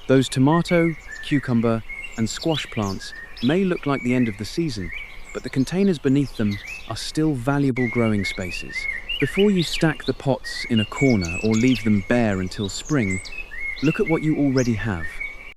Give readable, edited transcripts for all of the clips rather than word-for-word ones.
Those tomato, cucumber, and squash plants may look like the end of the season, but the containers beneath them are still valuable growing spaces. Before you stack the pots in a corner or leave them bare until spring, look at what you already have.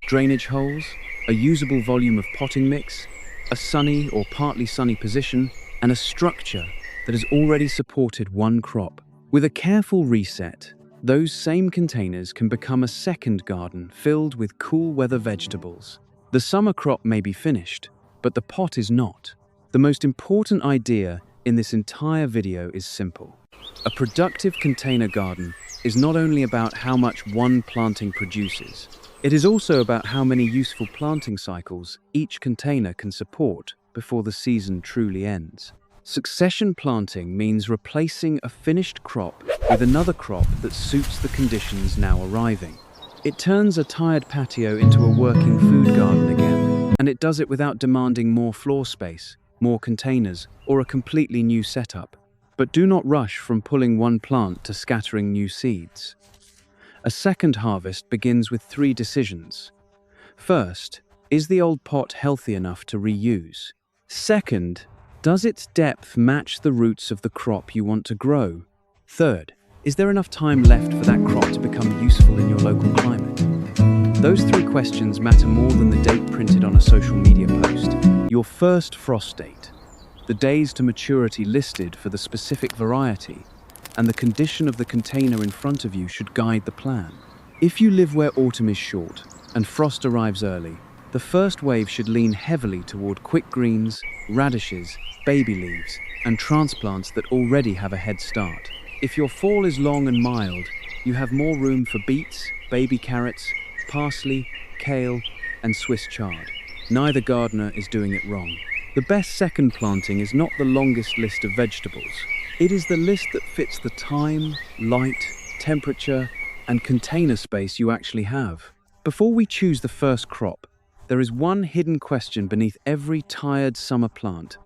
Drainage holes, a usable volume of potting mix, a sunny or partly sunny position, and a structure that has already supported one crop. With a careful reset, those same containers can become a second garden filled with cool weather vegetables. The summer crop may be finished, but the pot is not. The most important idea in this entire video is simple. A productive container garden is not only about how much one planting produces, it is also about how many useful planting cycles each container can support before the season truly ends. Succession planting means replacing a finished crop with another crop that suits the conditions now arriving. It turns a tired patio into a working food garden again, and it does it without demanding more floor space, more containers, or a completely new setup. But do not rush from pulling one plant to scattering new seeds. A second harvest begins with 3 decisions. First, is the old pot healthy enough to reuse? Second, does its depth match the roots of the crop you want to grow? Third, is there enough time left for that crop to become useful in your local climate? Those 3 questions matter more than the date printed on a social media post. Your first frost date, the days to maturity listed for the specific variety, and the condition of the container in front of you should guide the plan. If you live where autumn is short and frost arrives early, the first wave should lean heavily toward quick greens, radishes, baby leaves, and transplants that already have a head start. If your fall is long and mild, you have more room for beets, baby carrots, parsley, kale, and Swiss chard. Neither gardener is doing it wrong. The best second planting is not the longest list of vegetables. It is the list that fits the time, light, temperature, and container space you actually have. Before we choose the first crop, there is one hidden question beneath every tired summer plant.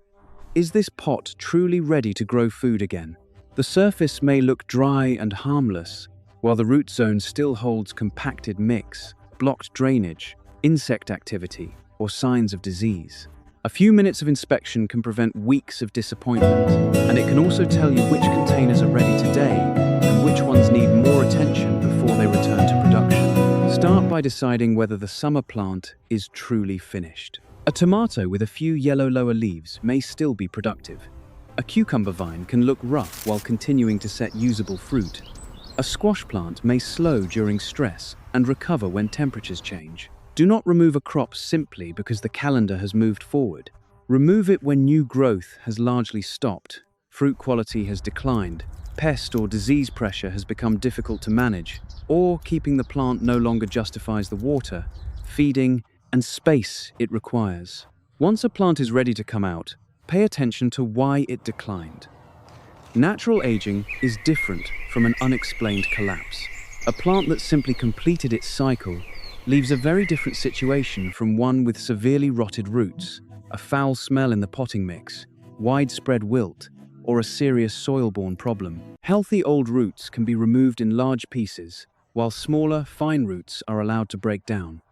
Is this pot truly ready to grow food again? The surface may look dry and harmless, while the root zone still holds compacted mix, blocked drainage, insect activity, or signs of disease. A few minutes of inspection can prevent weeks of disappointment, and it can also tell you which containers are ready today and which ones need more attention before they return to production. Start by deciding whether the summer plant is truly finished. A tomato with a few yellow lower leaves may still be productive. A cucumber vine can look rough while continuing to set usable fruit. A squash plant may slow during stress and recover when temperatures change. Do not remove a crop simply because the calendar has moved forward. Remove it when new growth has largely stopped, fruit quality has declined, pest or disease pressure has become difficult to manage, or keeping the plant no longer justifies the water, feeding, and space it requires. Once a plant is ready to come out, pay attention to why it declined. Natural aging is different from an unexplained collapse. A plant that simply completed its cycle leaves a very different situation from one with severely rotted roots, a foul smell in the potting mix, widespread wilt, or a serious soil-borne problem. Healthy old roots can be removed in large pieces, while smaller, fine roots are allowed to break down.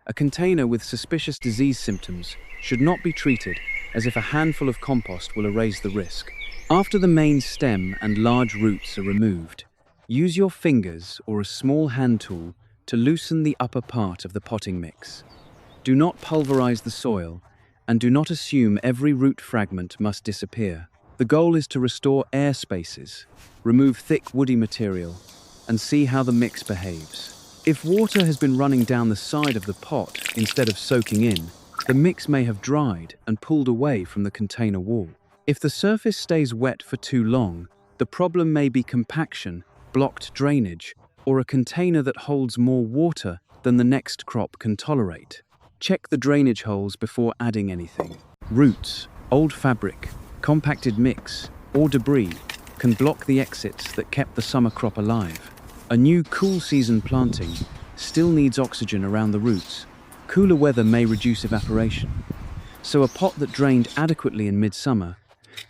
A container with suspicious disease symptoms should not be treated as if a handful of compost will erase the risk. After the main stem and large roots are removed, use your fingers or a small hand tool to loosen the upper part of the potting mix. Do not pulverize the soil, and do not assume every root fragment must disappear. The goal is to restore air spaces, remove thick woody material, and see how the mix behaves. If water has been running down the side of the pot instead of soaking in, the mix may have dried and pulled away from the container wall. If the surface stays wet for too long, the problem may be compaction, blocked drainage, or a container that holds more water than the next crop can tolerate. Check the drainage holes before adding anything. Roots, old fabric, compacted mix, or debris can block the exits that kept the summer crop alive. A new cool season planting still needs oxygen around the roots. Cooler weather may reduce evaporation, so a pot that drained adequately in midsummer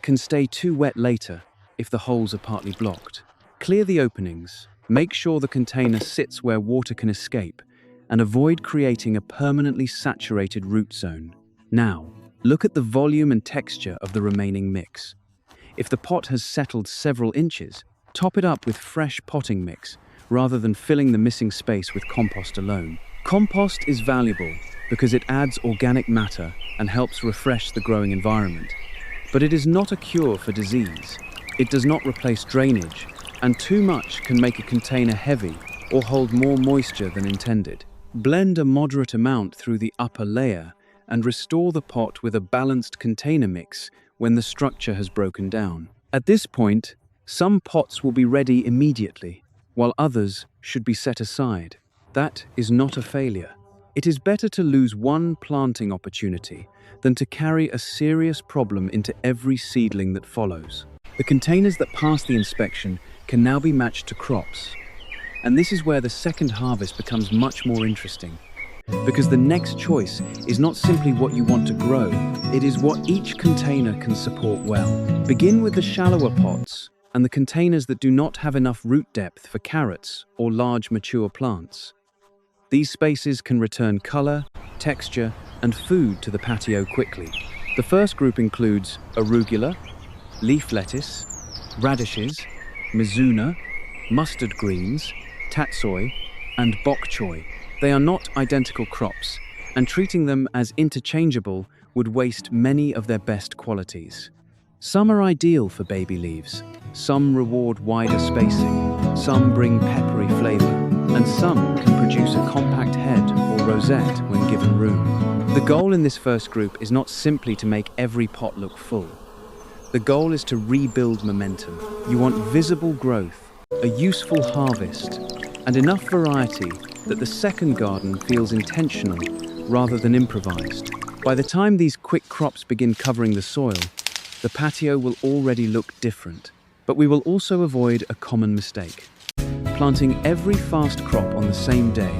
can stay too wet later if the holes are partly blocked. Clear the openings. Make sure the container sits where water can escape, and avoid creating a permanently saturated root zone. Now, look at the volume and texture of the remaining mix. If the pot has settled several inches, top it up with fresh potting mix rather than filling the missing space with compost alone. Compost is valuable because it adds organic matter and helps refresh the growing environment. But it is not a cure for disease. It does not replace drainage, and too much can make a container heavy or hold more moisture than intended. Blend a moderate amount through the upper layer and restore the pot with a balanced container mix when the structure has broken down. At this point, some pots will be ready immediately, while others should be set aside. That is not a failure. It is better to lose one planting opportunity than to carry a serious problem into every seedling that follows. The containers that pass the inspection can now be matched to crops. And this is where the second harvest becomes much more interesting. Because the next choice is not simply what you want to grow, it is what each container can support well. Begin with the shallower pots and the containers that do not have enough root depth for carrots or large mature plants. These spaces can return color, texture, and food to the patio quickly. The first group includes arugula, leaf lettuce, radishes, mizuna, mustard greens, tatsoi, and bok choy. They are not identical crops, and treating them as interchangeable would waste many of their best qualities. Some are ideal for baby leaves, some reward wider spacing, some bring peppery flavor, and some can produce a compact head or rosette when given room. The goal in this first group is not simply to make every pot look full. The goal is to rebuild momentum. You want visible growth, a useful harvest, and enough variety that the second garden feels intentional rather than improvised. By the time these quick crops begin covering the soil, the patio will already look different. But we will also avoid a common mistake: planting every fast crop on the same day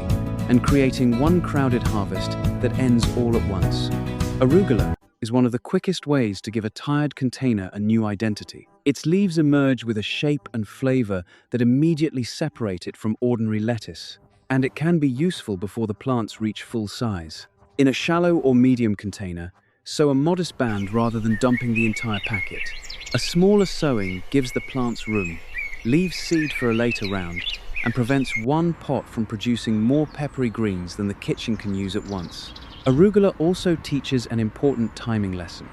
and creating one crowded harvest that ends all at once. Arugula is one of the quickest ways to give a tired container a new identity. Its leaves emerge with a shape and flavor that immediately separate it from ordinary lettuce, and it can be useful before the plants reach full size. In a shallow or medium container, sow a modest band rather than dumping the entire packet. A smaller sowing gives the plants room, leaves seed for a later round, and prevents one pot from producing more peppery greens than the kitchen can use at once. Arugula also teaches an important timing lesson.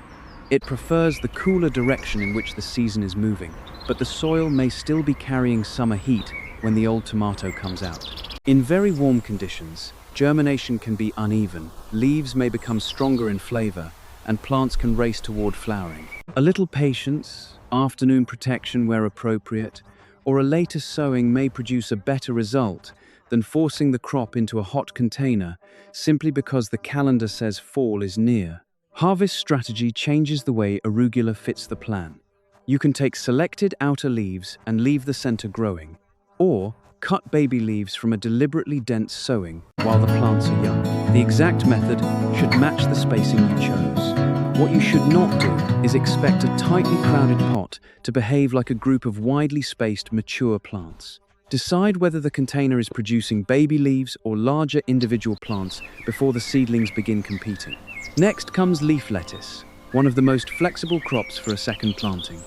It prefers the cooler direction in which the season is moving, but the soil may still be carrying summer heat when the old tomato comes out. In very warm conditions, germination can be uneven, leaves may become stronger in flavor, and plants can race toward flowering. A little patience, afternoon protection where appropriate, or a later sowing may produce a better result than forcing the crop into a hot container simply because the calendar says fall is near. Harvest strategy changes the way arugula fits the plan. You can take selected outer leaves and leave the center growing, or cut baby leaves from a deliberately dense sowing while the plants are young. The exact method should match the spacing you chose. What you should not do is expect a tightly crowded pot to behave like a group of widely spaced mature plants. Decide whether the container is producing baby leaves or larger individual plants before the seedlings begin competing. Next comes leaf lettuce, one of the most flexible crops for a second planting.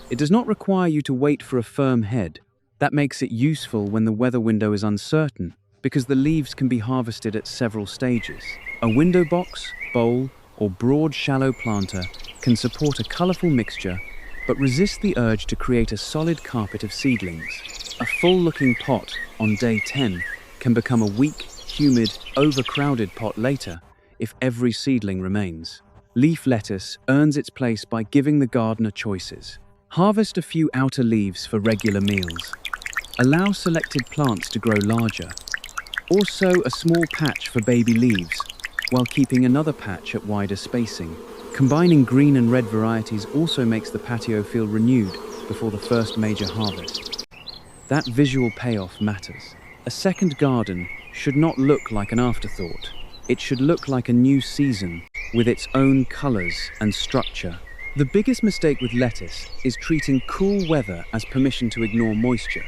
It does not require you to wait for a firm head. That makes it useful when the weather window is uncertain, because the leaves can be harvested at several stages. A window box, bowl, or broad shallow planter can support a colorful mixture, but resist the urge to create a solid carpet of seedlings. A full-looking pot on day 10 can become a weak, humid, overcrowded pot later if every seedling remains. Leaf lettuce earns its place by giving the gardener choices. Harvest a few outer leaves for regular meals. Allow selected plants to grow larger. Or sow a small patch for baby leaves, while keeping another patch at wider spacing. Combining green and red varieties also makes the patio feel renewed before the first major harvest. That visual payoff matters. A second garden should not look like an afterthought. It should look like a new season with its own colors and structure. The biggest mistake with lettuce is treating cool weather as permission to ignore moisture.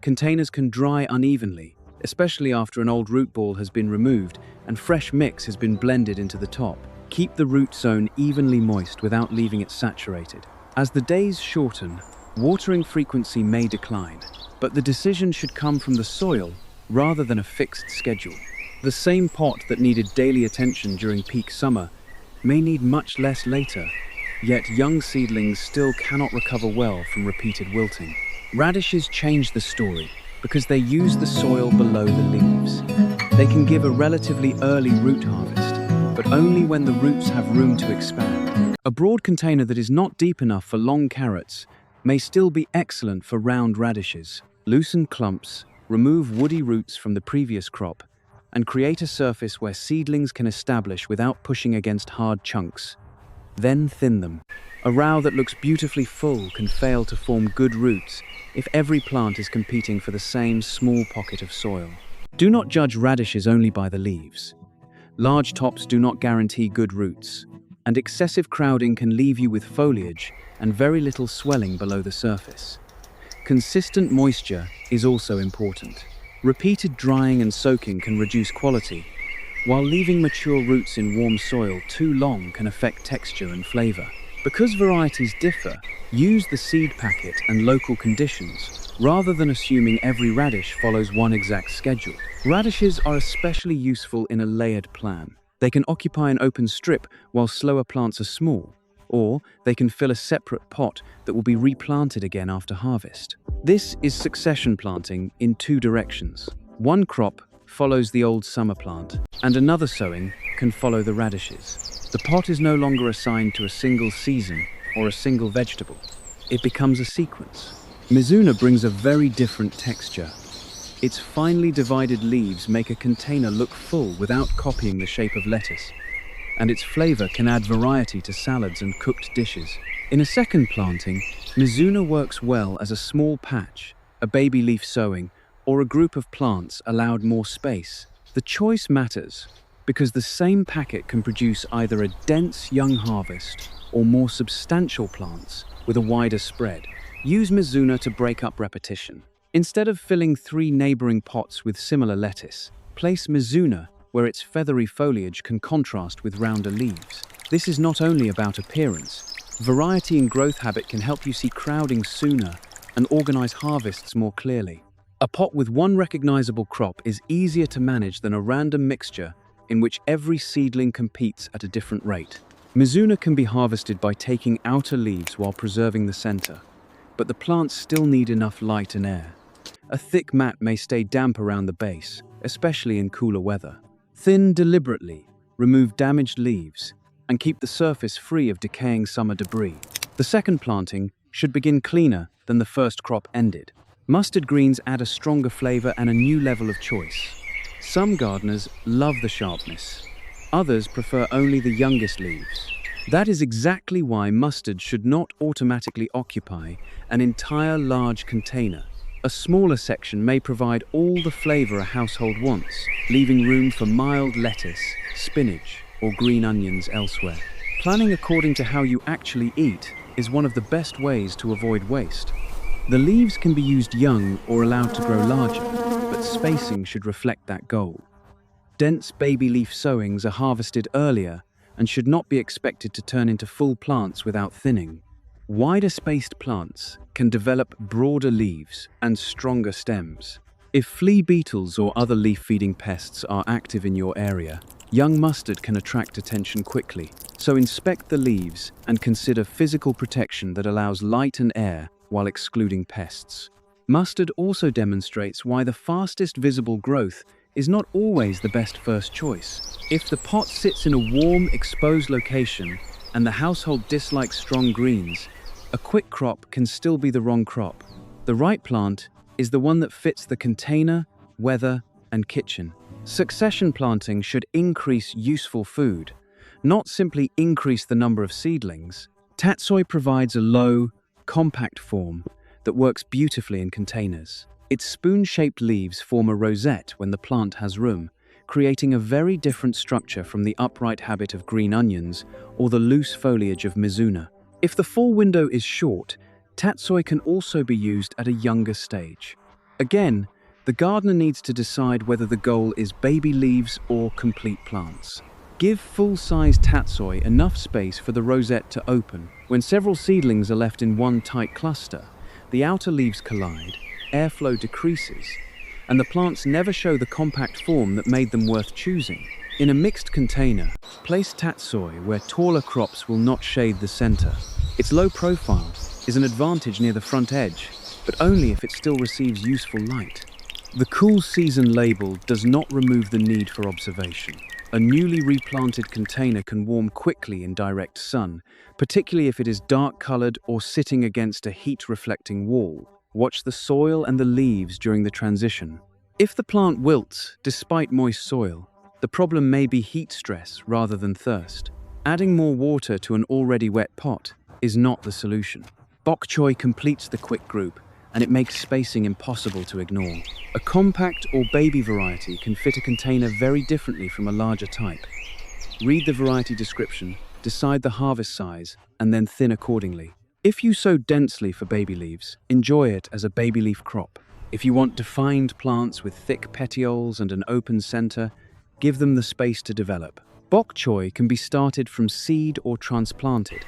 Containers can dry unevenly, especially after an old root ball has been removed and fresh mix has been blended into the top. Keep the root zone evenly moist without leaving it saturated. As the days shorten, watering frequency may decline, but the decision should come from the soil rather than a fixed schedule. The same pot that needed daily attention during peak summer may need much less later, yet young seedlings still cannot recover well from repeated wilting. Radishes change the story because they use the soil below the leaves. They can give a relatively early root harvest, but only when the roots have room to expand. A broad container that is not deep enough for long carrots may still be excellent for round radishes. Loosen clumps, remove woody roots from the previous crop, and create a surface where seedlings can establish without pushing against hard chunks. Then thin them. A row that looks beautifully full can fail to form good roots if every plant is competing for the same small pocket of soil. Do not judge radishes only by the leaves. Large tops do not guarantee good roots, and excessive crowding can leave you with foliage and very little swelling below the surface. Consistent moisture is also important. Repeated drying and soaking can reduce quality, while leaving mature roots in warm soil too long can affect texture and flavor. Because varieties differ, use the seed packet and local conditions rather than assuming every radish follows one exact schedule. Radishes are especially useful in a layered plan. They can occupy an open strip while slower plants are small, or they can fill a separate pot that will be replanted again after harvest. This is succession planting in two directions. One crop follows the old summer plant, and another sowing can follow the radishes. The pot is no longer assigned to a single season or a single vegetable. It becomes a sequence. Mizuna brings a very different texture. Its finely divided leaves make a container look full without copying the shape of lettuce, and its flavor can add variety to salads and cooked dishes. In a second planting, Mizuna works well as a small patch, a baby leaf sowing, or a group of plants allowed more space. The choice matters because the same packet can produce either a dense young harvest or more substantial plants with a wider spread. Use Mizuna to break up repetition. Instead of filling 3 neighboring pots with similar lettuce, place Mizuna where its feathery foliage can contrast with rounder leaves. This is not only about appearance. Variety in growth habit can help you see crowding sooner and organize harvests more clearly. A pot with one recognizable crop is easier to manage than a random mixture in which every seedling competes at a different rate. Mizuna can be harvested by taking outer leaves while preserving the center, but the plants still need enough light and air. A thick mat may stay damp around the base, especially in cooler weather. Thin deliberately, remove damaged leaves, and keep the surface free of decaying summer debris. The second planting should begin cleaner than the first crop ended. Mustard greens add a stronger flavor and a new level of choice. Some gardeners love the sharpness. Others prefer only the youngest leaves. That is exactly why mustard should not automatically occupy an entire large container. A smaller section may provide all the flavor a household wants, leaving room for mild lettuce, spinach, or green onions elsewhere. Planning according to how you actually eat is one of the best ways to avoid waste. The leaves can be used young or allowed to grow larger, but spacing should reflect that goal. Dense baby leaf sowings are harvested earlier and should not be expected to turn into full plants without thinning. Wider spaced plants can develop broader leaves and stronger stems. If flea beetles or other leaf-feeding pests are active in your area, young mustard can attract attention quickly. So inspect the leaves and consider physical protection that allows light and air while excluding pests. Mustard also demonstrates why the fastest visible growth is not always the best first choice. If the pot sits in a warm, exposed location and the household dislikes strong greens, a quick crop can still be the wrong crop. The right plant is the one that fits the container, weather, and kitchen. Succession planting should increase useful food, not simply increase the number of seedlings. Tatsoi provides a low, compact form that works beautifully in containers. Its spoon-shaped leaves form a rosette when the plant has room, creating a very different structure from the upright habit of green onions or the loose foliage of mizuna. If the fall window is short, tatsoi can also be used at a younger stage. Again, The gardener needs to decide whether the goal is baby leaves or complete plants. Give full-size tatsoi enough space for the rosette to open. When several seedlings are left in one tight cluster, the outer leaves collide, airflow decreases, and the plants never show the compact form that made them worth choosing. In a mixed container, place tatsoi where taller crops will not shade the center. Its low profile is an advantage near the front edge, but only if it still receives useful light. The cool season label does not remove the need for observation. A newly replanted container can warm quickly in direct sun, particularly if it is dark-colored or sitting against a heat-reflecting wall. Watch the soil and the leaves during the transition. If the plant wilts despite moist soil, the problem may be heat stress rather than thirst. Adding more water to an already wet pot is not the solution. Bok choy completes the quick group, and it makes spacing impossible to ignore. A compact or baby variety can fit a container very differently from a larger type. Read the variety description, decide the harvest size, and then thin accordingly. If you sow densely for baby leaves, enjoy it as a baby leaf crop. If you want defined plants with thick petioles and an open center, give them the space to develop. Bok choy can be started from seed or transplanted,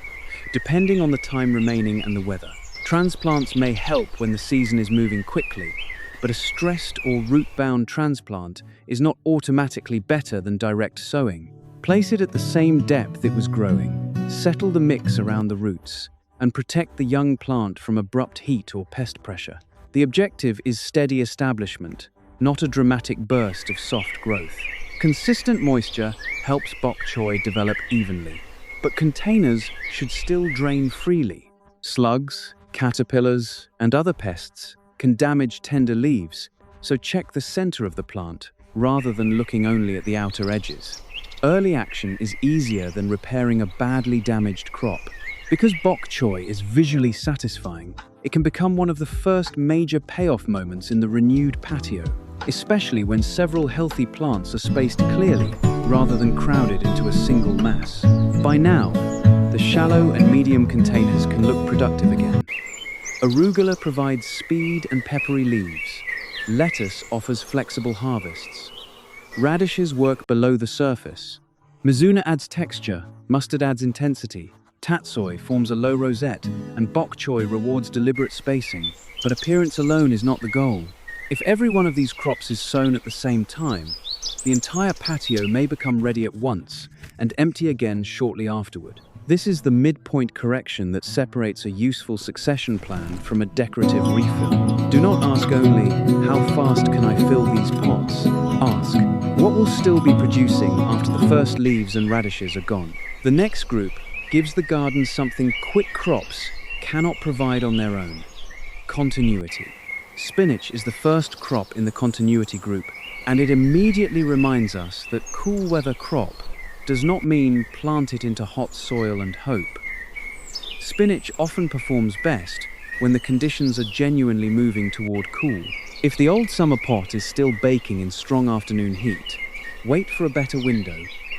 depending on the time remaining and the weather. Transplants may help when the season is moving quickly, but a stressed or root-bound transplant is not automatically better than direct sowing. Place it at the same depth it was growing, settle the mix around the roots, and protect the young plant from abrupt heat or pest pressure. The objective is steady establishment, not a dramatic burst of soft growth. Consistent moisture helps bok choy develop evenly, but containers should still drain freely. Slugs, caterpillars, and other pests can damage tender leaves, so check the center of the plant rather than looking only at the outer edges. Early action is easier than repairing a badly damaged crop. Because bok choy is visually satisfying, it can become one of the first major payoff moments in the renewed patio, especially when several healthy plants are spaced clearly rather than crowded into a single mass. By now, the shallow and medium containers can look productive again. Arugula provides speed and peppery leaves. Lettuce offers flexible harvests. Radishes work below the surface. Mizuna adds texture, mustard adds intensity. Tatsoi forms a low rosette, and bok choy rewards deliberate spacing. But appearance alone is not the goal. If every one of these crops is sown at the same time, the entire patio may become ready at once and empty again shortly afterward. This is the midpoint correction that separates a useful succession plan from a decorative refill. Do not ask only, how fast can I fill these pots? Ask, what will still be producing after the first leaves and radishes are gone? The next group gives the garden something quick crops cannot provide on their own: continuity. Spinach is the first crop in the continuity group, and it immediately reminds us that cool weather crop does not mean plant it into hot soil and hope. Spinach often performs best when the conditions are genuinely moving toward cool. If the old summer pot is still baking in strong afternoon heat, wait for a better window,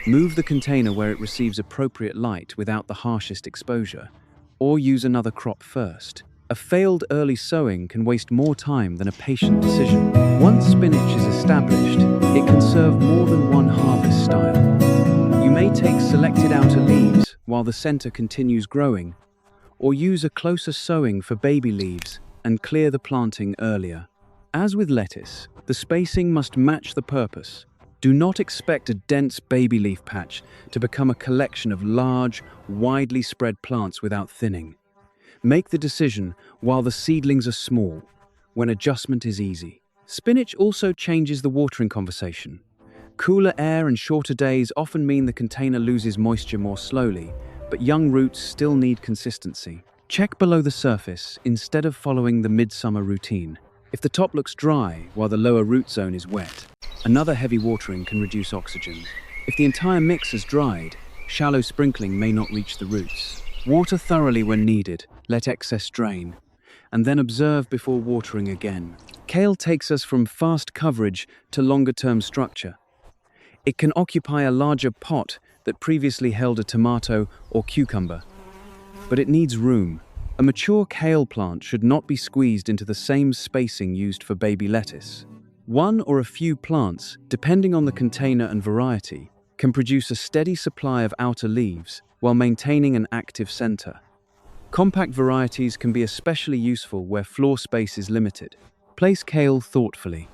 move the container where it receives appropriate light without the harshest exposure, or use another crop first. A failed early sowing can waste more time than a patient decision. Once spinach is established, it can serve more than one harvest style. You may take selected outer leaves while the center continues growing, or use a closer sowing for baby leaves and clear the planting earlier. As with lettuce, the spacing must match the purpose. Do not expect a dense baby leaf patch to become a collection of large, widely spread plants without thinning. Make the decision while the seedlings are small, when adjustment is easy. Spinach also changes the watering conversation. Cooler air and shorter days often mean the container loses moisture more slowly, but young roots still need consistency. Check below the surface instead of following the midsummer routine. If the top looks dry while the lower root zone is wet, another heavy watering can reduce oxygen. If the entire mix has dried, shallow sprinkling may not reach the roots. Water thoroughly when needed, let excess drain, and then observe before watering again. Kale takes us from fast coverage to longer-term structure. It can occupy a larger pot that previously held a tomato or cucumber, but it needs room. A mature kale plant should not be squeezed into the same spacing used for baby lettuce. One or a few plants, depending on the container and variety, can produce a steady supply of outer leaves while maintaining an active center. Compact varieties can be especially useful where floor space is limited. Place kale thoughtfully.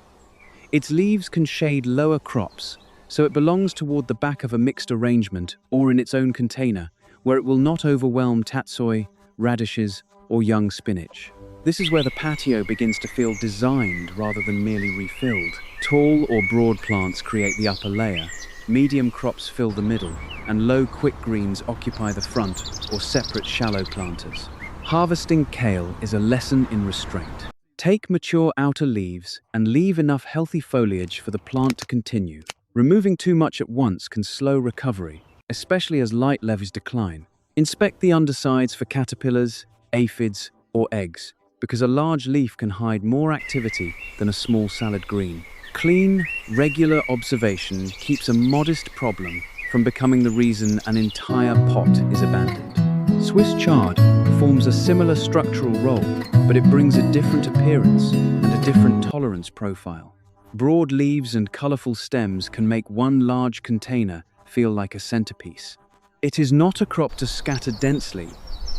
Its leaves can shade lower crops, so it belongs toward the back of a mixed arrangement or in its own container, where it will not overwhelm tatsoi, radishes, or young spinach. This is where the patio begins to feel designed rather than merely refilled. Tall or broad plants create the upper layer, medium crops fill the middle, and low quick greens occupy the front or separate shallow planters. Harvesting kale is a lesson in restraint. Take mature outer leaves and leave enough healthy foliage for the plant to continue. Removing too much at once can slow recovery, especially as light levels decline. Inspect the undersides for caterpillars, aphids, or eggs, because a large leaf can hide more activity than a small salad green. Clean, regular observation keeps a modest problem from becoming the reason an entire pot is abandoned. Swiss chard forms a similar structural role, but it brings a different appearance and a different tolerance profile. Broad leaves and colorful stems can make one large container feel like a centerpiece. It is not a crop to scatter densely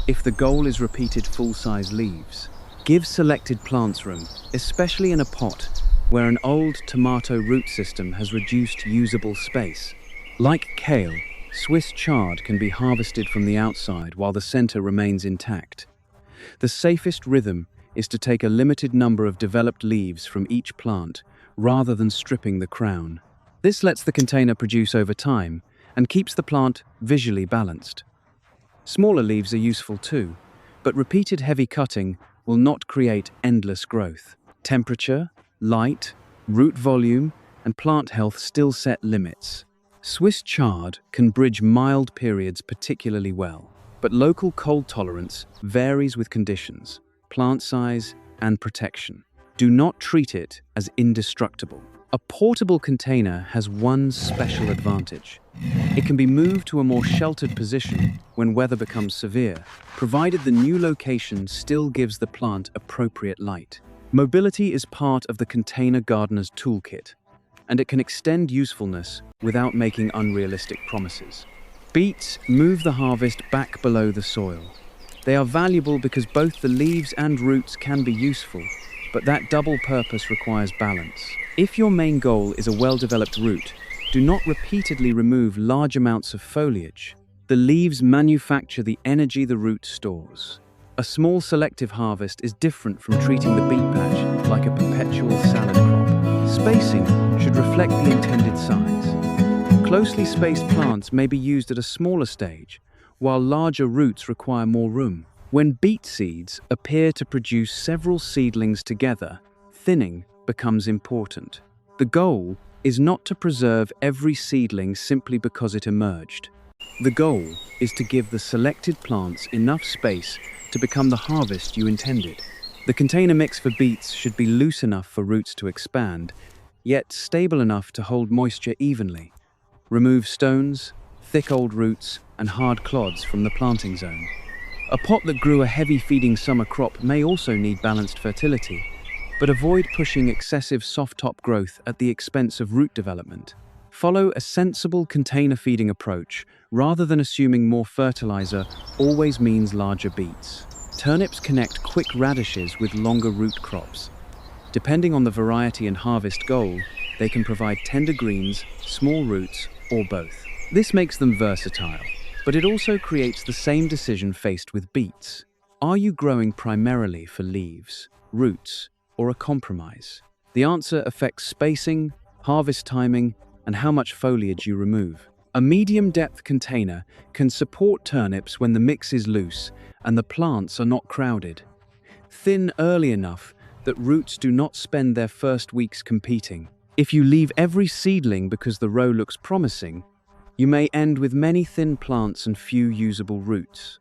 if the goal is repeated full-size leaves. Give selected plants room, especially in a pot where an old tomato root system has reduced usable space. Like kale, Swiss chard can be harvested from the outside while the center remains intact. The safest rhythm is to take a limited number of developed leaves from each plant rather than stripping the crown. This lets the container produce over time and keeps the plant visually balanced. Smaller leaves are useful too, but repeated heavy cutting will not create endless growth. Temperature, light, root volume, and plant health still set limits. Swiss chard can bridge mild periods particularly well, but local cold tolerance varies with conditions, plant size, and protection. Do not treat it as indestructible. A portable container has one special advantage. It can be moved to a more sheltered position when weather becomes severe, provided the new location still gives the plant appropriate light. Mobility is part of the container gardener's toolkit, and it can extend usefulness without making unrealistic promises. Beets move the harvest back below the soil. They are valuable because both the leaves and roots can be useful, but that double purpose requires balance. If your main goal is a well-developed root, do not repeatedly remove large amounts of foliage. The leaves manufacture the energy the root stores. A small selective harvest is different from treating the beet patch like a perpetual salad crop. Spacing should reflect the intended size. Closely spaced plants may be used at a smaller stage, while larger roots require more room. When beet seeds appear to produce several seedlings together, thinning becomes important. The goal is not to preserve every seedling simply because it emerged. The goal is to give the selected plants enough space to become the harvest you intended. The container mix for beets should be loose enough for roots to expand, yet stable enough to hold moisture evenly. Remove stones, thick old roots, and hard clods from the planting zone. A pot that grew a heavy feeding summer crop may also need balanced fertility, but avoid pushing excessive soft top growth at the expense of root development. Follow a sensible container feeding approach rather than assuming more fertilizer always means larger beets. Turnips connect quick radishes with longer root crops. Depending on the variety and harvest goal, they can provide tender greens, small roots, or both. This makes them versatile, but it also creates the same decision faced with beets. Are you growing primarily for leaves, roots, or a compromise? The answer affects spacing, harvest timing, and how much foliage you remove. A medium-depth container can support turnips when the mix is loose and the plants are not crowded. Thin early enough that roots do not spend their first weeks competing. If you leave every seedling because the row looks promising, you may end with many thin plants and few usable roots.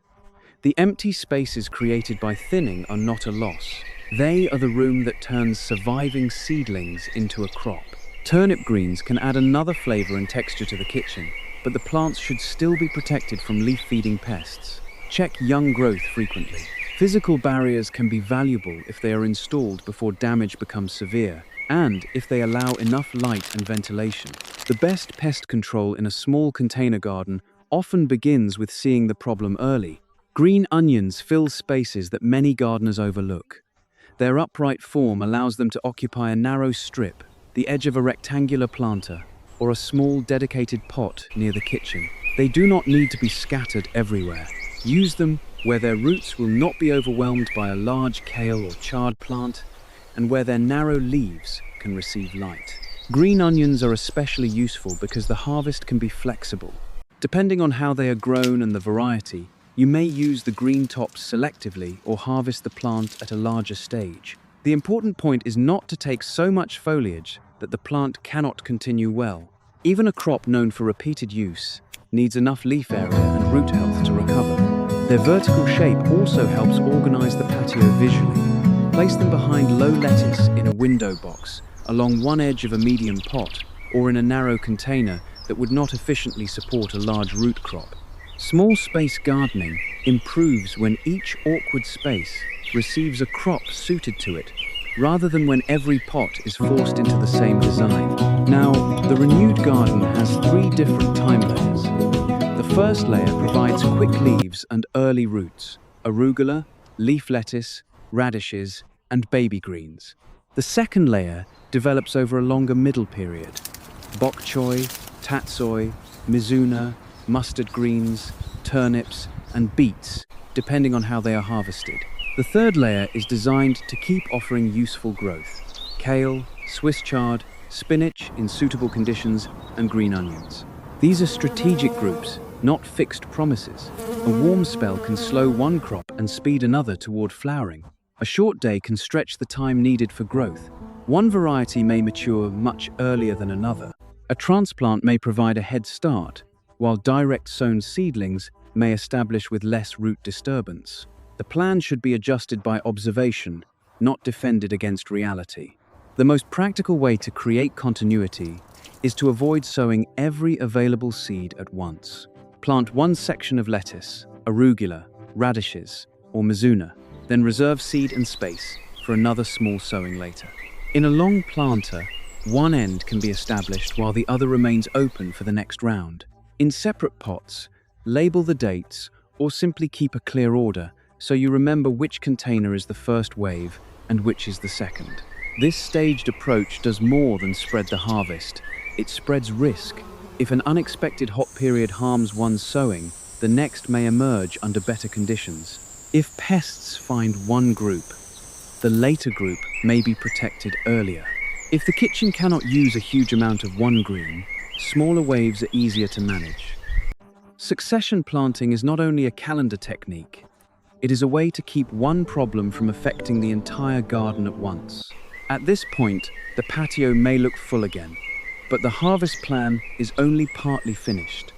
The empty spaces created by thinning are not a loss. They are the room that turns surviving seedlings into a crop. Turnip greens can add another flavor and texture to the kitchen, but the plants should still be protected from leaf-feeding pests. Check young growth frequently. Physical barriers can be valuable if they are installed before damage becomes severe. and if they allow enough light and ventilation. The best pest control in a small container garden often begins with seeing the problem early. Green onions fill spaces that many gardeners overlook. Their upright form allows them to occupy a narrow strip, the edge of a rectangular planter, or a small dedicated pot near the kitchen. They do not need to be scattered everywhere. Use them where their roots will not be overwhelmed by a large kale or chard plant, and where their narrow leaves can receive light. Green onions are especially useful because the harvest can be flexible. Depending on how they are grown and the variety, you may use the green tops selectively or harvest the plant at a larger stage. The important point is not to take so much foliage that the plant cannot continue well. Even a crop known for repeated use needs enough leaf area and root health to recover. Their vertical shape also helps organize the patio visually. Place them behind low lettuce in a window box, along one edge of a medium pot, or in a narrow container that would not efficiently support a large root crop. Small space gardening improves when each awkward space receives a crop suited to it, rather than when every pot is forced into the same design. Now, the renewed garden has 3 different time layers. The first layer provides quick leaves and early roots: arugula, leaf lettuce, radishes, and baby greens. The second layer develops over a longer middle period: bok choy, tatsoi, mizuna, mustard greens, turnips, and beets, depending on how they are harvested. The third layer is designed to keep offering useful growth: kale, Swiss chard, spinach in suitable conditions, and green onions. These are strategic groups, not fixed promises. A warm spell can slow one crop and speed another toward flowering. A short day can stretch the time needed for growth. One variety may mature much earlier than another. A transplant may provide a head start, while direct sown seedlings may establish with less root disturbance. The plan should be adjusted by observation, not defended against reality. The most practical way to create continuity is to avoid sowing every available seed at once. Plant one section of lettuce, arugula, radishes, or mizuna, then reserve seed and space for another small sowing later. In a long planter, one end can be established while the other remains open for the next round. In separate pots, label the dates or simply keep a clear order so you remember which container is the first wave and which is the second. This staged approach does more than spread the harvest. It spreads risk. If an unexpected hot period harms one sowing, the next may emerge under better conditions. If pests find one group, the later group may be protected earlier. If the kitchen cannot use a huge amount of one green, smaller waves are easier to manage. Succession planting is not only a calendar technique, it is a way to keep one problem from affecting the entire garden at once. At this point, the patio may look full again, but the harvest plan is only partly finished.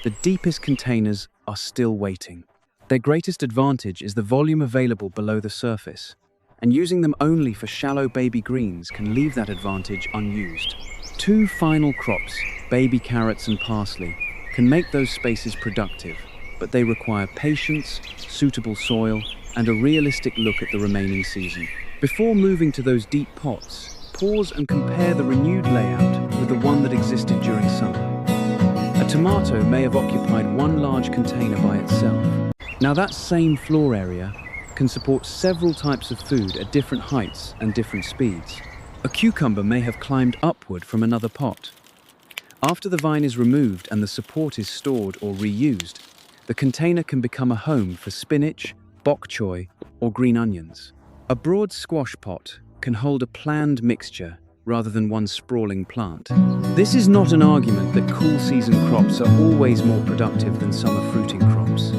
The deepest containers are still waiting. Their greatest advantage is the volume available below the surface, and using them only for shallow baby greens can leave that advantage unused. 2 final crops, baby carrots and parsley, can make those spaces productive, but they require patience, suitable soil, and a realistic look at the remaining season. Before moving to those deep pots, pause and compare the renewed layout with the one that existed during summer. A tomato may have occupied one large container by itself. Now that same floor area can support several types of food at different heights and different speeds. A cucumber may have climbed upward from another pot. After the vine is removed and the support is stored or reused, the container can become a home for spinach, bok choy, or green onions. A broad squash pot can hold a planned mixture rather than one sprawling plant. This is not an argument that cool season crops are always more productive than summer fruiting crops.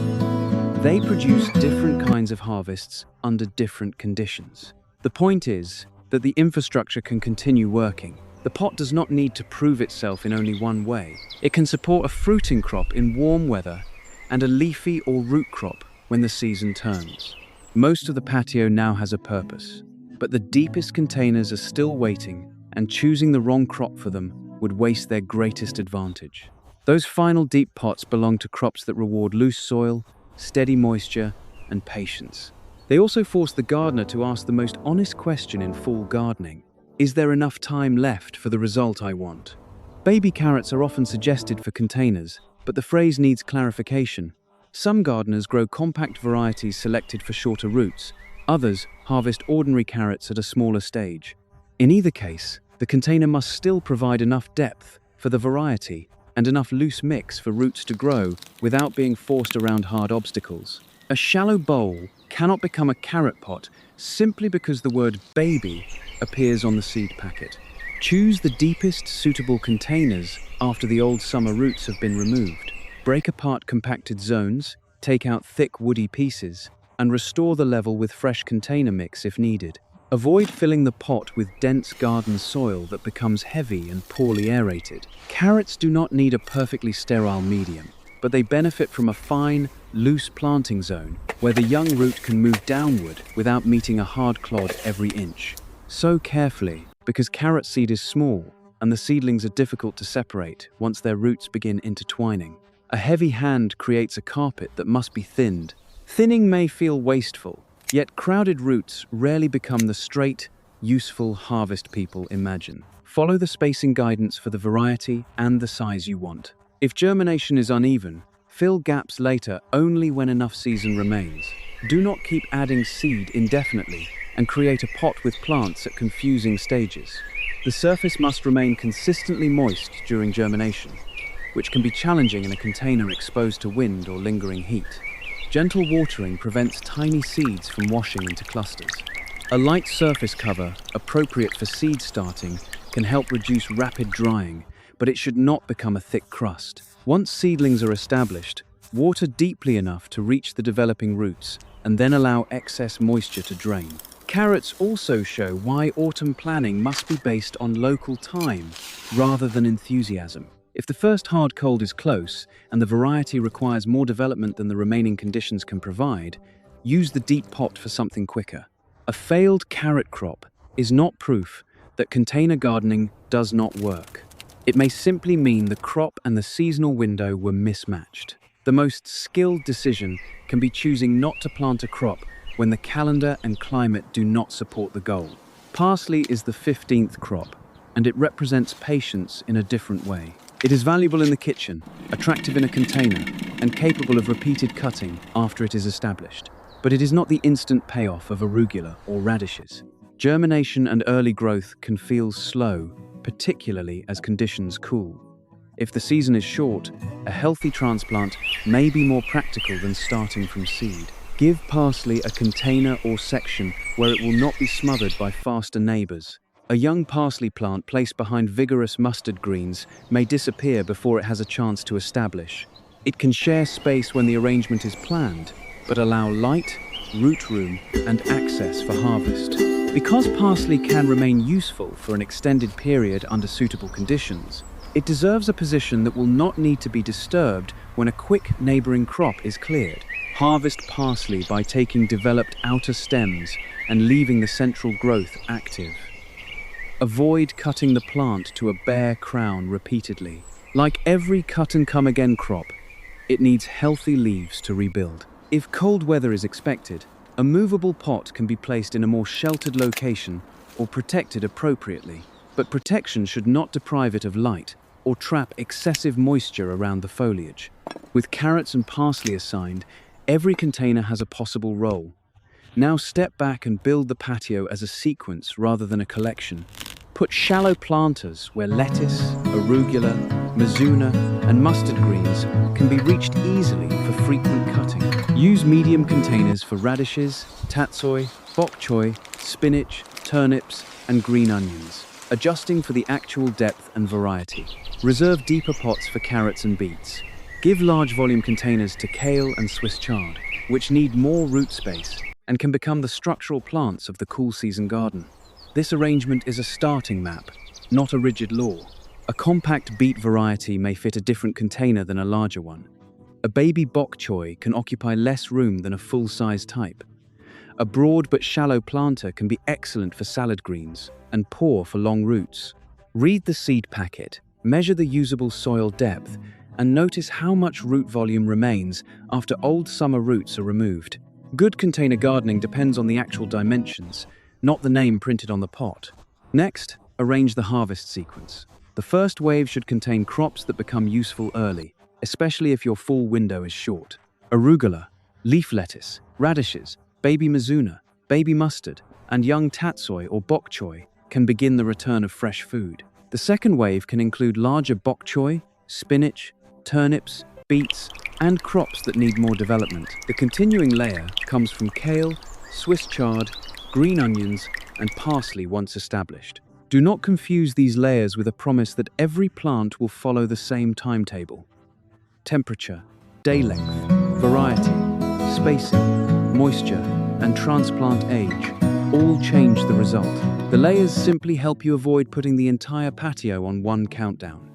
They produce different kinds of harvests under different conditions. The point is that the infrastructure can continue working. The pot does not need to prove itself in only one way. It can support a fruiting crop in warm weather and a leafy or root crop when the season turns. Most of the patio now has a purpose, but the deepest containers are still waiting, and choosing the wrong crop for them would waste their greatest advantage. Those final deep pots belong to crops that reward loose soil, steady moisture, and patience. They also force the gardener to ask the most honest question in fall gardening: Is there enough time left for the result I want? Baby carrots are often suggested for containers, but the phrase needs clarification. Some gardeners grow compact varieties selected for shorter roots. Others harvest ordinary carrots at a smaller stage. In either case, the container must still provide enough depth for the variety and enough loose mix for roots to grow without being forced around hard obstacles. A shallow bowl cannot become a carrot pot simply because the word baby appears on the seed packet. Choose the deepest suitable containers after the old summer roots have been removed. Break apart compacted zones, take out thick woody pieces, and restore the level with fresh container mix if needed. Avoid filling the pot with dense garden soil that becomes heavy and poorly aerated. Carrots do not need a perfectly sterile medium, but they benefit from a fine, loose planting zone where the young root can move downward without meeting a hard clod every inch. Sow carefully because carrot seed is small and the seedlings are difficult to separate once their roots begin intertwining. A heavy hand creates a carpet that must be thinned. Thinning may feel wasteful, yet crowded roots rarely become the straight, useful harvest people imagine. Follow the spacing guidance for the variety and the size you want. If germination is uneven, fill gaps later only when enough season remains. Do not keep adding seed indefinitely and create a pot with plants at confusing stages. The surface must remain consistently moist during germination, which can be challenging in a container exposed to wind or lingering heat. Gentle watering prevents tiny seeds from washing into clusters. A light surface cover, appropriate for seed starting, can help reduce rapid drying, but it should not become a thick crust. Once seedlings are established, water deeply enough to reach the developing roots, and then allow excess moisture to drain. Carrots also show why autumn planning must be based on local time rather than enthusiasm. If the first hard cold is close and the variety requires more development than the remaining conditions can provide, use the deep pot for something quicker. A failed carrot crop is not proof that container gardening does not work. It may simply mean the crop and the seasonal window were mismatched. The most skilled decision can be choosing not to plant a crop when the calendar and climate do not support the goal. Parsley is the 15th crop, and it represents patience in a different way. It is valuable in the kitchen, attractive in a container, and capable of repeated cutting after it is established. But it is not the instant payoff of arugula or radishes. Germination and early growth can feel slow, particularly as conditions cool. If the season is short, a healthy transplant may be more practical than starting from seed. Give parsley a container or section where it will not be smothered by faster neighbors. A young parsley plant placed behind vigorous mustard greens may disappear before it has a chance to establish. It can share space when the arrangement is planned, but allow light, root room, and access for harvest. Because parsley can remain useful for an extended period under suitable conditions, it deserves a position that will not need to be disturbed when a quick neighboring crop is cleared. Harvest parsley by taking developed outer stems and leaving the central growth active. Avoid cutting the plant to a bare crown repeatedly. Like every cut-and-come-again crop, it needs healthy leaves to rebuild. If cold weather is expected, a movable pot can be placed in a more sheltered location or protected appropriately. But protection should not deprive it of light or trap excessive moisture around the foliage. With carrots and parsley assigned, every container has a possible role. Now step back and build the patio as a sequence rather than a collection. Put shallow planters where lettuce, arugula, mizuna, and mustard greens can be reached easily for frequent cutting. Use medium containers for radishes, tatsoi, bok choy, spinach, turnips, and green onions, adjusting for the actual depth and variety. Reserve deeper pots for carrots and beets. Give large volume containers to kale and Swiss chard, which need more root space and can become the structural plants of the cool season garden. This arrangement is a starting map, not a rigid law. A compact beet variety may fit a different container than a larger one. A baby bok choy can occupy less room than a full-size type. A broad but shallow planter can be excellent for salad greens and poor for long roots. Read the seed packet, measure the usable soil depth, and notice how much root volume remains after old summer roots are removed. Good container gardening depends on the actual dimensions, not the name printed on the pot. Next, arrange the harvest sequence. The first wave should contain crops that become useful early, especially if your fall window is short. Arugula, leaf lettuce, radishes, baby mizuna, baby mustard, and young tatsoi or bok choy can begin the return of fresh food. The second wave can include larger bok choy, spinach, turnips, beets, and crops that need more development. The continuing layer comes from kale, Swiss chard, green onions, and parsley once established. Do not confuse these layers with a promise that every plant will follow the same timetable. Temperature, day length, variety, spacing, moisture, and transplant age all change the result. The layers simply help you avoid putting the entire patio on one countdown.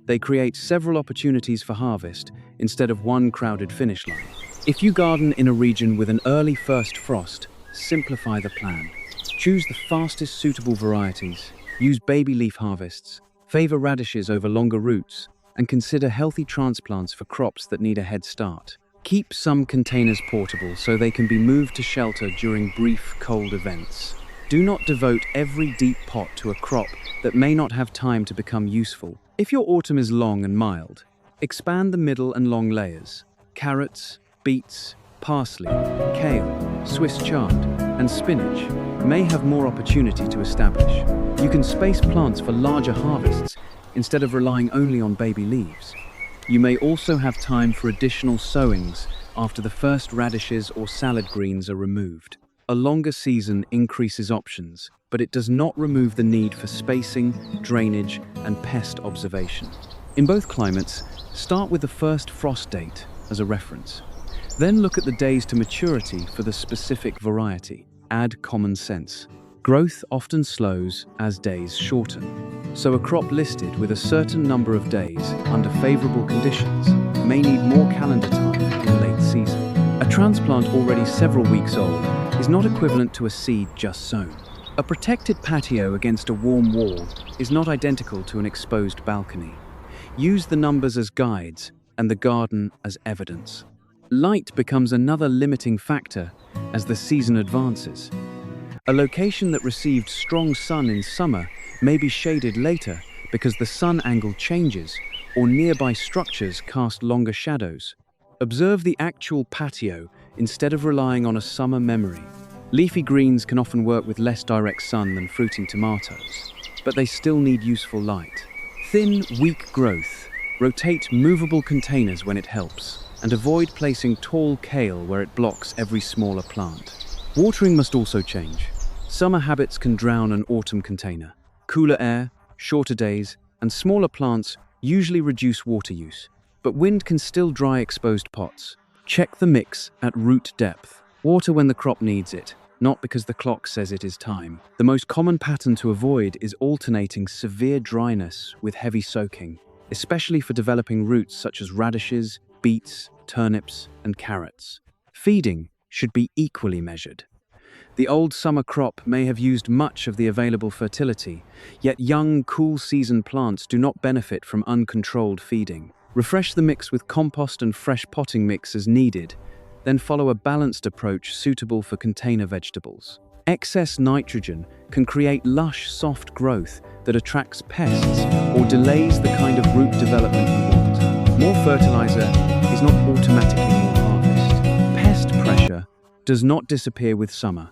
They create several opportunities for harvest instead of one crowded finish line. If you garden in a region with an early first frost, simplify the plan. Choose the fastest suitable varieties, use baby leaf harvests, favor radishes over longer roots, and consider healthy transplants for crops that need a head start. Keep some containers portable so they can be moved to shelter during brief cold events. Do not devote every deep pot to a crop that may not have time to become useful. If your autumn is long and mild, expand the middle and long layers. Carrots, beets, parsley, kale, Swiss chard, and spinach may have more opportunity to establish. You can space plants for larger harvests instead of relying only on baby leaves. You may also have time for additional sowings after the first radishes or salad greens are removed. A longer season increases options, but it does not remove the need for spacing, drainage, and pest observation. In both climates, start with the first frost date as a reference. Then look at the days to maturity for the specific variety. Add common sense. Growth often slows as days shorten, so a crop listed with a certain number of days under favorable conditions may need more calendar time in late season. A transplant already several weeks old is not equivalent to a seed just sown. A protected patio against a warm wall is not identical to an exposed balcony. Use the numbers as guides and the garden as evidence. Light becomes another limiting factor as the season advances. A location that received strong sun in summer may be shaded later because the sun angle changes or nearby structures cast longer shadows. Observe the actual patio instead of relying on a summer memory. Leafy greens can often work with less direct sun than fruiting tomatoes, but they still need useful light. Thin, weak growth. Rotate movable containers when it helps, and avoid placing tall kale where it blocks every smaller plant. Watering must also change. Summer habits can drown an autumn container. Cooler air, shorter days, and smaller plants usually reduce water use, but wind can still dry exposed pots. Check the mix at root depth. Water when the crop needs it, not because the clock says it is time. The most common pattern to avoid is alternating severe dryness with heavy soaking, especially for developing roots such as radishes, beets, turnips, and carrots. Feeding should be equally measured. The old summer crop may have used much of the available fertility, yet young, cool season plants do not benefit from uncontrolled feeding. Refresh the mix with compost and fresh potting mix as needed, then follow a balanced approach suitable for container vegetables. Excess nitrogen can create lush, soft growth that attracts pests or delays the kind of root development you want. More fertilizer is not automatically more harvest. Pest pressure does not disappear with summer.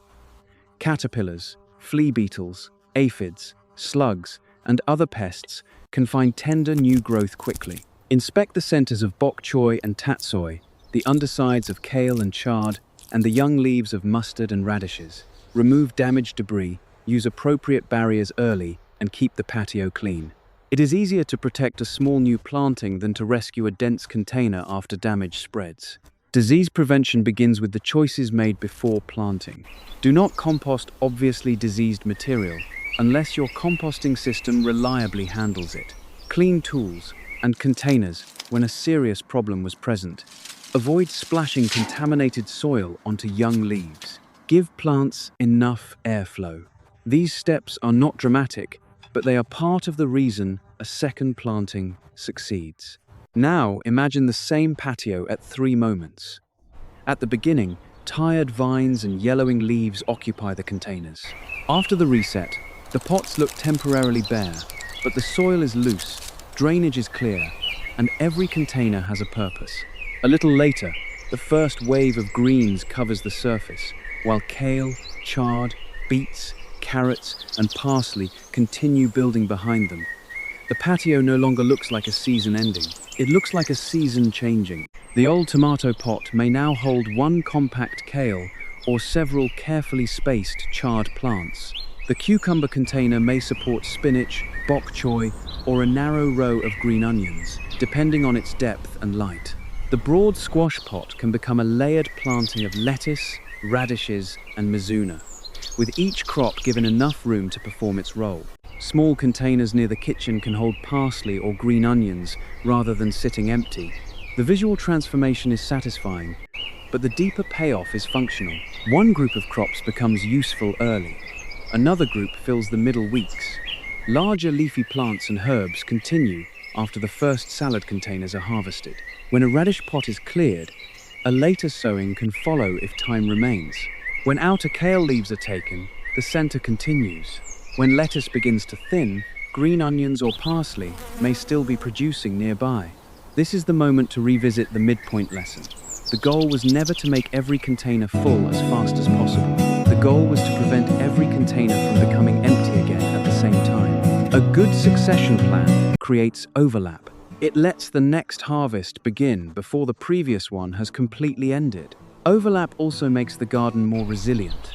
Caterpillars, flea beetles, aphids, slugs, and other pests can find tender new growth quickly. Inspect the centers of bok choy and tatsoi, the undersides of kale and chard, and the young leaves of mustard and radishes. Remove damaged debris, use appropriate barriers early, and keep the patio clean. It is easier to protect a small new planting than to rescue a dense container after damage spreads. Disease prevention begins with the choices made before planting. Do not compost obviously diseased material unless your composting system reliably handles it. Clean tools and containers when a serious problem was present. Avoid splashing contaminated soil onto young leaves. Give plants enough airflow. These steps are not dramatic, but they are part of the reason a second planting succeeds. Now imagine the same patio at 3 moments. At the beginning, tired vines and yellowing leaves occupy the containers. After the reset, The pots look temporarily bare, but the soil is loose, drainage is clear, and every container has a purpose. A little later, the first wave of greens covers the surface, while kale, chard, beets, carrots, and parsley continue building behind them. The patio no longer looks like a season ending. It looks like a season changing. The old tomato pot may now hold one compact kale or several carefully spaced chard plants. The cucumber container may support spinach, bok choy, or a narrow row of green onions, depending on its depth and light. The broad squash pot can become a layered planting of lettuce, radishes, and mizuna, with each crop given enough room to perform its role. Small containers near the kitchen can hold parsley or green onions rather than sitting empty. The visual transformation is satisfying, but the deeper payoff is functional. One group of crops becomes useful early. Another group fills the middle weeks. Larger leafy plants and herbs continue after the first salad containers are harvested. When a radish pot is cleared, a later sowing can follow if time remains. When outer kale leaves are taken, the center continues. When lettuce begins to thin, green onions or parsley may still be producing nearby. This is the moment to revisit the midpoint lesson. The goal was never to make every container full as fast as possible. The goal was to prevent every container from becoming empty again at the same time. A good succession plan creates overlap. It lets the next harvest begin before the previous one has completely ended. Overlap also makes the garden more resilient.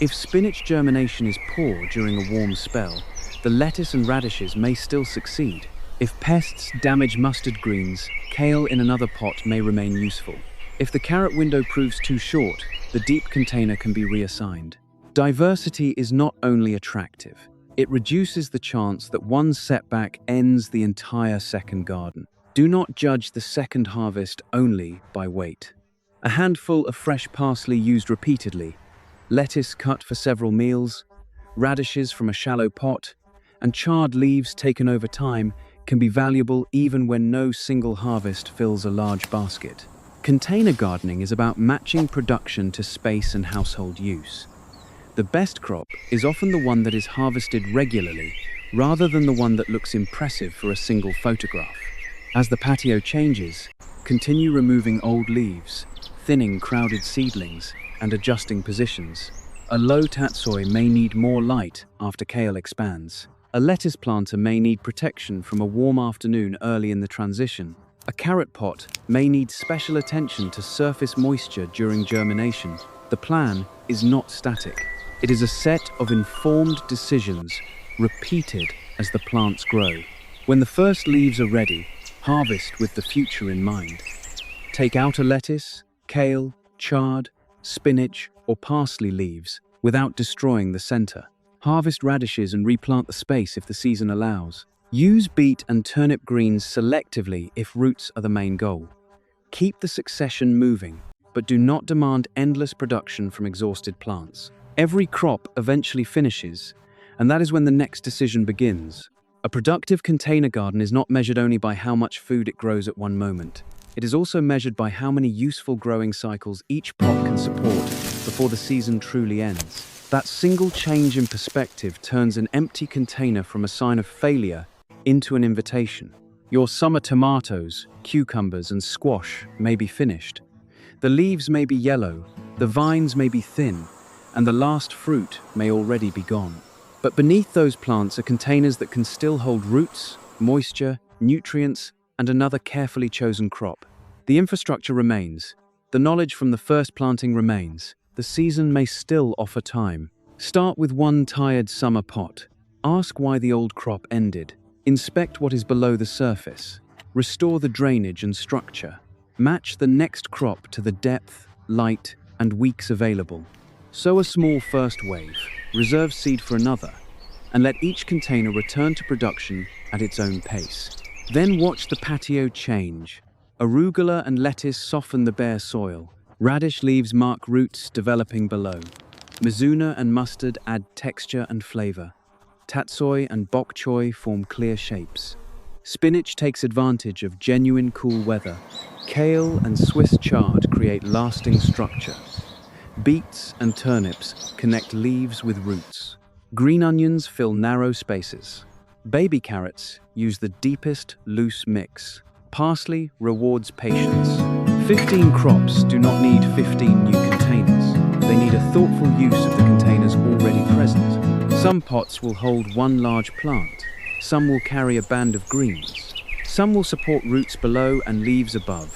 If spinach germination is poor during a warm spell, the lettuce and radishes may still succeed. If pests damage mustard greens, kale in another pot may remain useful. If the carrot window proves too short, the deep container can be reassigned. Diversity is not only attractive, it reduces the chance that one setback ends the entire second garden. Do not judge the second harvest only by weight. A handful of fresh parsley used repeatedly, lettuce cut for several meals, radishes from a shallow pot, and charred leaves taken over time can be valuable even when no single harvest fills a large basket. Container gardening is about matching production to space and household use. The best crop is often the one that is harvested regularly, rather than the one that looks impressive for a single photograph. As the patio changes, continue removing old leaves, thinning crowded seedlings, and adjusting positions. A low tatsoi may need more light after kale expands. A lettuce planter may need protection from a warm afternoon early in the transition. A carrot pot may need special attention to surface moisture during germination. The plan is not static. It is a set of informed decisions repeated as the plants grow. When the first leaves are ready, harvest with the future in mind. Take out a lettuce, kale, chard, spinach, or parsley leaves without destroying the center. Harvest radishes and replant the space if the season allows. Use beet and turnip greens selectively if roots are the main goal. Keep the succession moving, but do not demand endless production from exhausted plants. Every crop eventually finishes, and that is when the next decision begins. A productive container garden is not measured only by how much food it grows at one moment. It is also measured by how many useful growing cycles each pot can support before the season truly ends. That single change in perspective turns an empty container from a sign of failure into an invitation. Your summer tomatoes, cucumbers, and squash may be finished. The leaves may be yellow, the vines may be thin, and the last fruit may already be gone. But beneath those plants are containers that can still hold roots, moisture, nutrients, and another carefully chosen crop. The infrastructure remains. The knowledge from the first planting remains. The season may still offer time. Start with one tired summer pot. Ask why the old crop ended. Inspect what is below the surface. Restore the drainage and structure. Match the next crop to the depth, light, and weeks available. Sow a small first wave, reserve seed for another, and let each container return to production at its own pace. Then watch the patio change. Arugula and lettuce soften the bare soil. Radish leaves mark roots developing below. Mizuna and mustard add texture and flavor. Tatsoi and bok choy form clear shapes. Spinach takes advantage of genuine cool weather. Kale and Swiss chard create lasting structure. Beets and turnips connect leaves with roots. Green onions fill narrow spaces. Baby carrots use the deepest, loose mix. Parsley rewards patience. 15 crops do not need 15 new containers. They need a thoughtful use of the containers already present. Some pots will hold one large plant. Some will carry a band of greens. Some will support roots below and leaves above.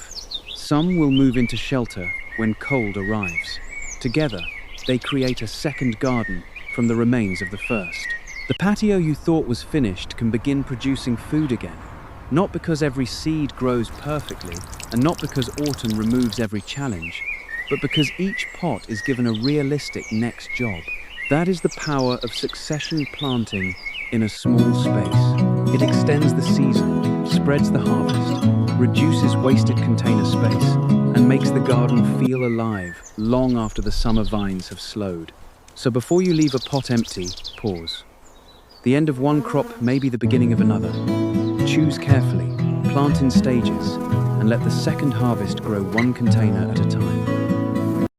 Some will move into shelter when cold arrives. Together, they create a second garden from the remains of the first. The patio you thought was finished can begin producing food again. Not because every seed grows perfectly, and not because autumn removes every challenge, but because each pot is given a realistic next job. That is the power of succession planting in a small space. It extends the season, spreads the harvest, reduces wasted container space, and makes the garden feel alive long after the summer vines have slowed. So before you leave a pot empty, pause. The end of one crop may be the beginning of another. Choose carefully, plant in stages, and let the second harvest grow one container at a time.